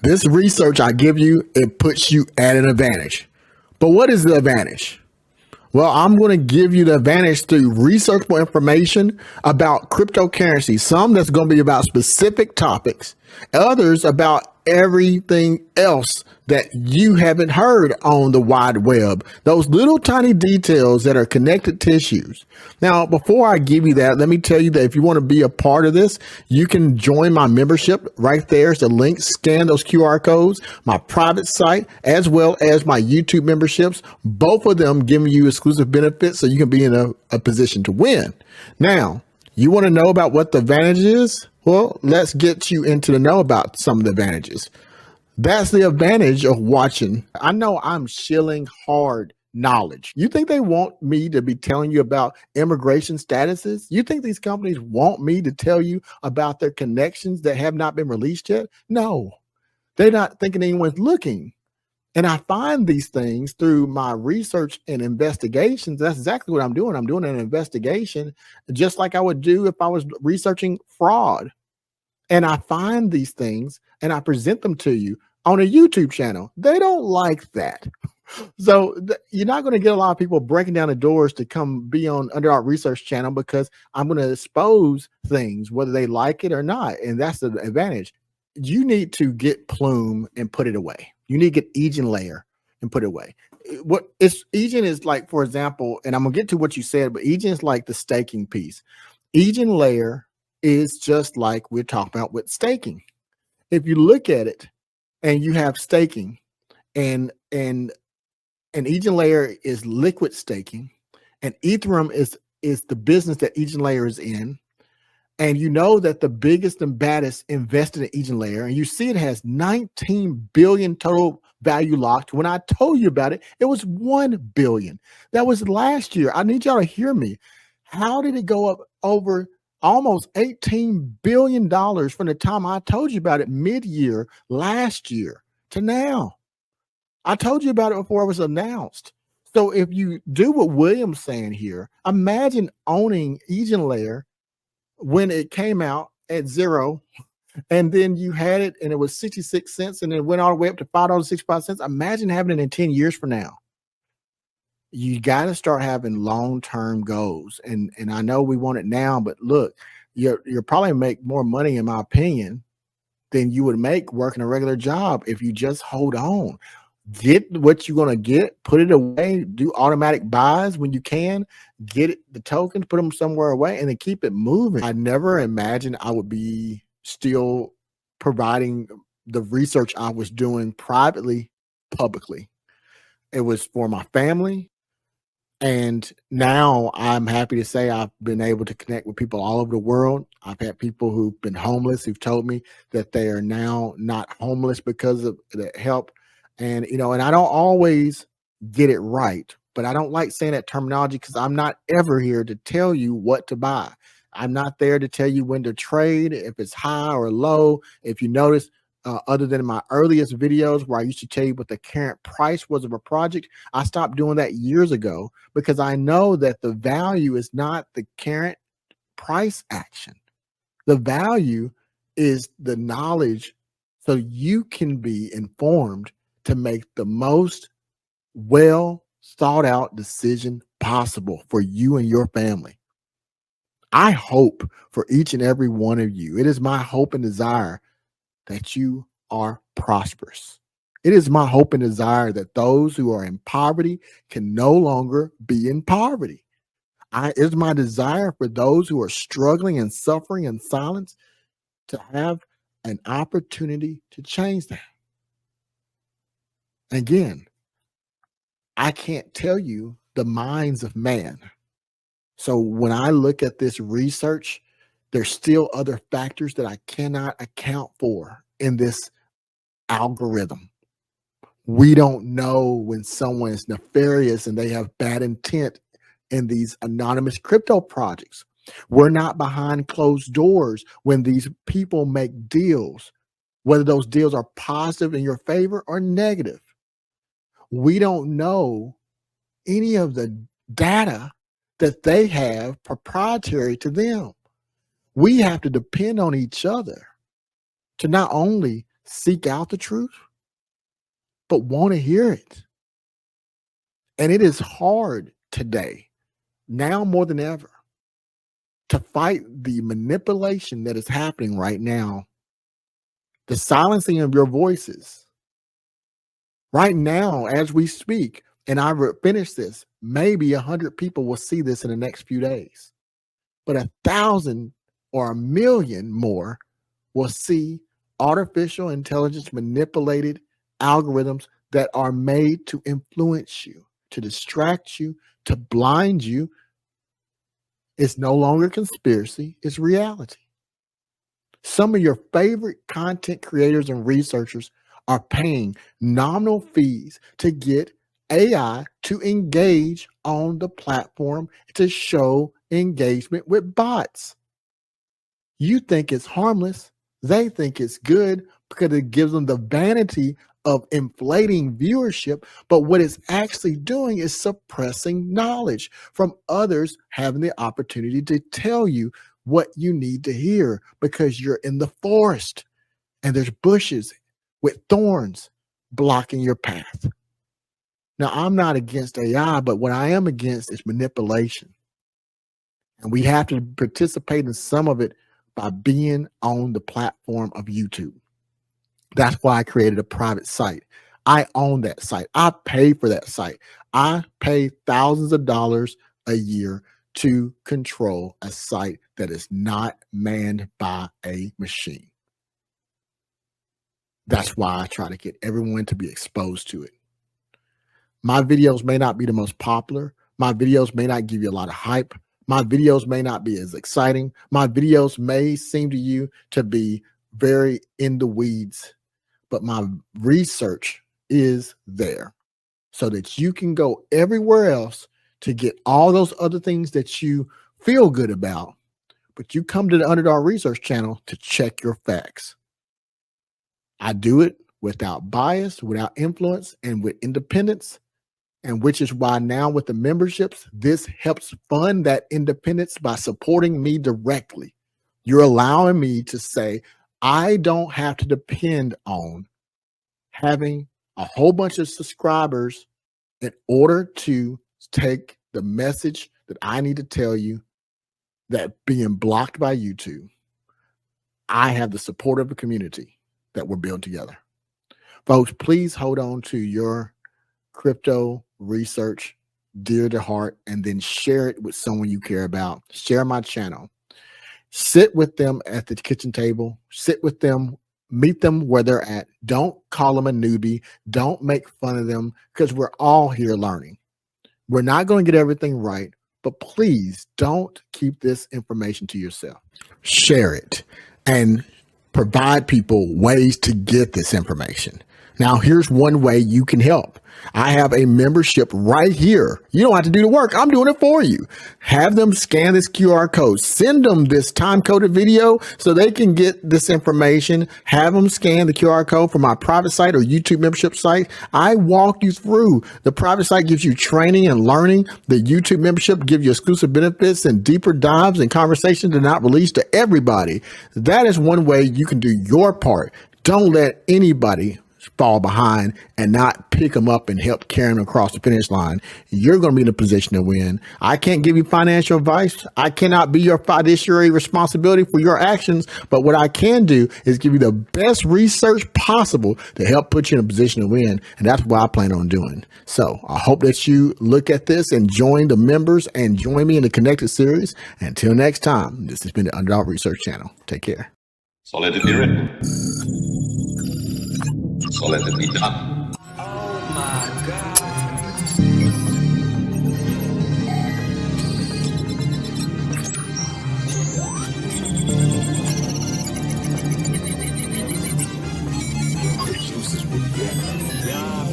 This research I give you, it puts you at an advantage. But what is the advantage? Well, I'm going to give you the advantage through researchable information about cryptocurrency. Some that's going to be about specific topics, others about everything else that you haven't heard on the wide web. Those little tiny details that are connected tissues. Now, before I give you that, let me tell you that if you want to be a part of this, you can join my membership. Right there's the link. Scan those QR codes, my private site, as well as my YouTube memberships. Both of them giving you exclusive benefits so you can be in a position to win. Now, you want to know about what the advantage is? Well, let's get you into the know about some of the advantages. That's the advantage of watching. I know I'm shilling hard knowledge. You think they want me to be telling you about immigration statuses? You think these companies want me to tell you about their connections that have not been released yet? No, they're not thinking anyone's looking. And I find these things through my research and investigations. That's exactly what I'm doing. I'm doing an investigation just like I would do if I was researching fraud. And I find these things and I present them to you on a YouTube channel. They don't like that. So you're not going to get a lot of people breaking down the doors to come be on Underdog Research channel because I'm going to expose things, whether they like it or not. And that's the advantage. You need to get Plume and put it away. You need to get Egen Layer and put it away. What is Egen is like, for example, and I'm gonna get to what you said, but Egen is like the staking piece. Egen Layer is just like we're talking about with staking. If you look at it and you have staking and Egen Layer is liquid staking and Ethereum is the business that Egen Layer is in. And you know that the biggest and baddest invested in Egen Layer, and you see it has 19 billion total value locked. When I told you about it, it was 1 billion. That was last year. I need y'all to hear me. How did it go up over almost $18 billion from the time I told you about it mid-year last year to now? I told you about it before it was announced. So if you do what William's saying here, imagine owning Egen Layer when it came out at 0, and then you had it and it was 66 cents and it went all the way up to $5.65. Imagine having it in 10 years from now. You got to start having long-term goals. And I know we want it now, but look, you'll probably make more money, in my opinion, than you would make working a regular job if you just hold on. Get what you're going to get, put it away, do automatic buys when you can, get it, the tokens, put them somewhere away, and then keep it moving. I never imagined I would be still providing the research I was doing privately, publicly. It was for my family. And now I'm happy to say I've been able to connect with people all over the world. I've had people who've been homeless who've told me that they are now not homeless because of the help. And, and I don't always get it right, but I don't like saying that terminology because I'm not ever here to tell you what to buy. I'm not there to tell you when to trade, if it's high or low. If you notice, other than my earliest videos where I used to tell you what the current price was of a project, I stopped doing that years ago because I know that the value is not the current price action. The value is the knowledge so you can be informed to make the most well thought out decision possible for you and your family. I hope for each and every one of you, it is my hope and desire that you are prosperous. It is my hope and desire that those who are in poverty can no longer be in poverty. It is my desire for those who are struggling and suffering in silence to have an opportunity to change that. Again, I can't tell you the minds of man. So when I look at this research, there's still other factors that I cannot account for in this algorithm. We don't know when someone is nefarious and they have bad intent in these anonymous crypto projects. We're not behind closed doors when these people make deals, whether those deals are positive in your favor or negative. We don't know any of the data that they have proprietary to them. We have to depend on each other to not only seek out the truth, but want to hear it. And it is hard today, now more than ever, to fight the manipulation that is happening right now, the silencing of your voices. Right now, as we speak, and I finish this, maybe 100 people will see this in the next few days, but 1,000 or 1,000,000 more will see artificial intelligence manipulated algorithms that are made to influence you, to distract you, to blind you. It's no longer conspiracy, it's reality. Some of your favorite content creators and researchers are paying nominal fees to get AI to engage on the platform to show engagement with bots. You think it's harmless. They think it's good because it gives them the vanity of inflating viewership. But what it's actually doing is suppressing knowledge from others having the opportunity to tell you what you need to hear because you're in the forest and there's bushes with thorns blocking your path. Now, I'm not against AI, but what I am against is manipulation. And we have to participate in some of it by being on the platform of YouTube. That's why I created a private site. I own that site. I pay for that site. I pay thousands of dollars a year to control a site that is not manned by a machine. That's why I try to get everyone to be exposed to it. My videos may not be the most popular. My videos may not give you a lot of hype. My videos may not be as exciting. My videos may seem to you to be very in the weeds, but my research is there so that you can go everywhere else to get all those other things that you feel good about, but you come to the Underdog Research channel to check your facts. I do it without bias, without influence, and with independence. And which is why now with the memberships, this helps fund that independence by supporting me directly. You're allowing me to say, I don't have to depend on having a whole bunch of subscribers in order to take the message that I need to tell you that being blocked by YouTube, I have the support of the community that we're building together. Folks, please hold on to your crypto research dear to heart and then share it with someone you care about. Share my channel. Sit with them at the kitchen table. Sit with them. Meet them where they're at. Don't call them a newbie. Don't make fun of them because we're all here learning. We're not going to get everything right, but please don't keep this information to yourself. Share it and provide people ways to get this information. Now, here's one way you can help. I have a membership right here. You don't have to do the work. I'm doing it for you. Have them scan this QR code. Send them this time-coded video so they can get this information. Have them scan the QR code for my private site or YouTube membership site. I walk you through. The private site gives you training and learning. The YouTube membership gives you exclusive benefits and deeper dives and conversations that are not released to everybody. That is one way you can do your part. Don't let anybody fall behind and not pick them up and help carry them across the finish line. You're going to be in a position to win. I can't give you financial advice. I cannot be your fiduciary responsibility for your actions, but what I can do is give you the best research possible to help put you in a position to win, and that's what I plan on doing. So I hope that you look at this and join the members and join me in the Connected series. Until next time, this has been the Underdog Research Channel. Take care. So let it be written. So let it be done. Oh my God. Yeah,